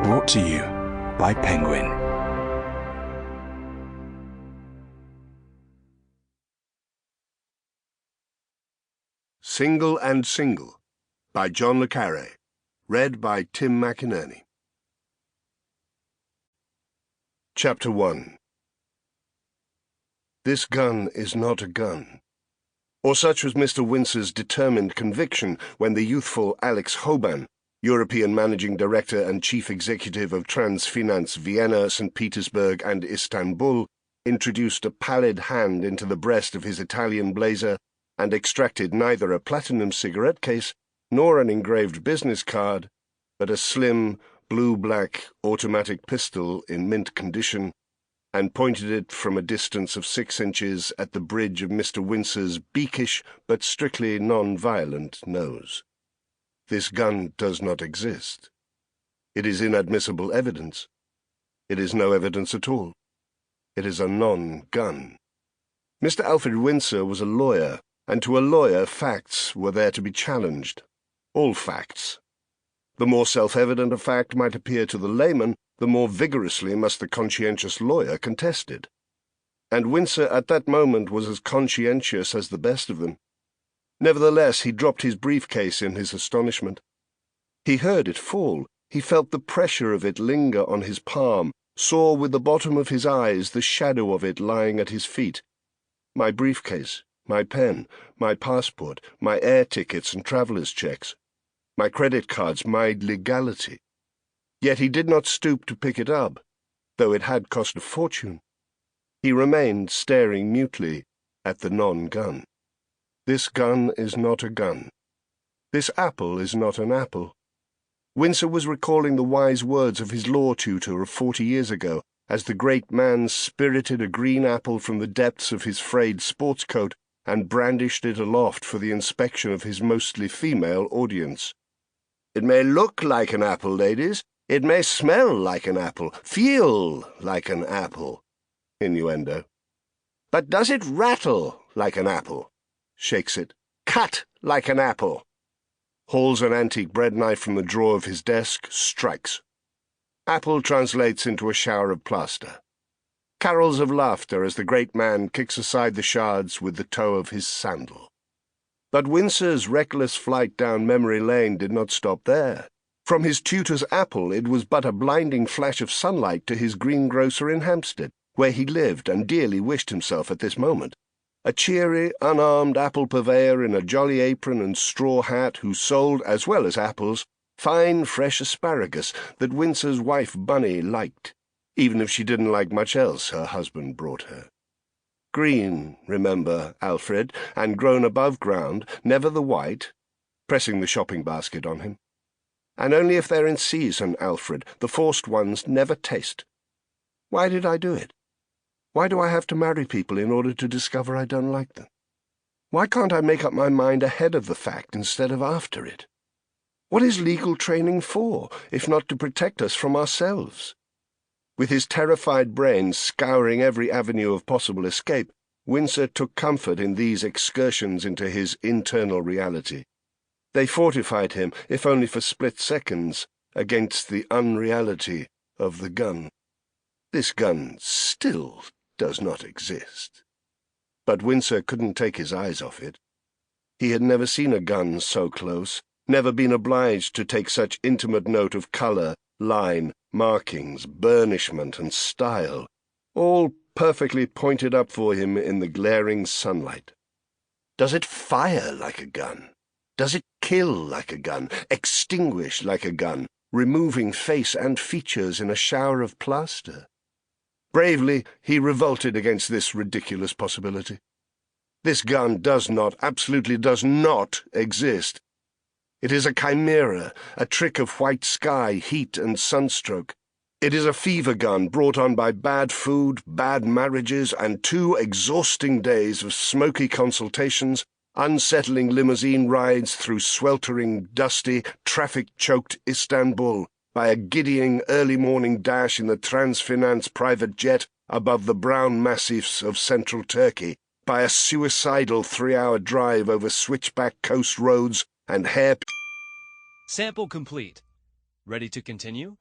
Brought to you by Penguin. Single and Single by John le Carré. Read by Tim McInerney. Chapter 1. This gun is not a gun. Or such was Mr. Winsor's determined conviction when the youthful Alex Hoban, European Managing Director and Chief Executive of Transfinance Vienna, St. Petersburg and Istanbul, introduced a pallid hand into the breast of his Italian blazer and extracted neither a platinum cigarette case nor an engraved business card, but a slim, blue-black automatic pistol in mint condition, and pointed it from a distance of 6 inches at the bridge of Mr. Winsor's beakish but strictly non-violent nose. This gun does not exist. It is inadmissible evidence. It is no evidence at all. It is a non-gun. Mr. Alfred Windsor was a lawyer, and to a lawyer facts were there to be challenged. All facts. The more self-evident a fact might appear to the layman, the more vigorously must the conscientious lawyer contest it. And Windsor at that moment was as conscientious as the best of them. Nevertheless, he dropped his briefcase in his astonishment. He heard it fall. He felt the pressure of it linger on his palm, saw with the bottom of his eyes the shadow of it lying at his feet. My briefcase, my pen, my passport, my air tickets and traveller's checks, my credit cards, my legality. Yet he did not stoop to pick it up, though it had cost a fortune. He remained staring mutely at the non-gun. This gun is not a gun. This apple is not an apple. Windsor was recalling the wise words of his law tutor of 40 years ago, as the great man spirited a green apple from the depths of his frayed sports coat and brandished it aloft for the inspection of his mostly female audience. "It may look like an apple, ladies. It may smell like an apple, feel like an apple." Innuendo. "But does it rattle like an apple? Shakes it. Cut like an apple." Hauls an antique bread knife from the drawer of his desk, strikes. Apple translates into a shower of plaster. Carols of laughter as the great man kicks aside the shards with the toe of his sandal. But Windsor's reckless flight down memory lane did not stop there. From his tutor's apple it was but a blinding flash of sunlight to his greengrocer in Hampstead, where he lived and dearly wished himself at this moment. A cheery, unarmed apple purveyor in a jolly apron and straw hat who sold, as well as apples, fine fresh asparagus that Windsor's wife Bunny liked, even if she didn't like much else her husband brought her. Green, remember, Alfred, and grown above ground, never the white, pressing the shopping basket on him. And only if they're in season, Alfred, the forced ones never taste. Why did I do it? Why do I have to marry people in order to discover I don't like them? Why can't I make up my mind ahead of the fact instead of after it? What is legal training for, if not to protect us from ourselves? With his terrified brain scouring every avenue of possible escape, Windsor took comfort in these excursions into his internal reality. They fortified him, if only for split seconds, against the unreality of the gun. This gun still does not exist. But Windsor couldn't take his eyes off it. He had never seen a gun so close, never been obliged to take such intimate note of colour, line, markings, burnishment, and style, all perfectly pointed up for him in the glaring sunlight. Does it fire like a gun? Does it kill like a gun, extinguish like a gun, removing face and features in a shower of plaster? Bravely, he revolted against this ridiculous possibility. This gun does not, absolutely does not exist. It is a chimera, a trick of white sky, heat, and sunstroke. It is a fever gun brought on by bad food, bad marriages, and 2 exhausting days of smoky consultations, unsettling limousine rides through sweltering, dusty, traffic-choked Istanbul, by a giddying early-morning dash in the Transfinance private jet above the brown massifs of central Turkey, by a suicidal 3-hour drive over switchback coast roads and hair... Sample complete. Ready to continue?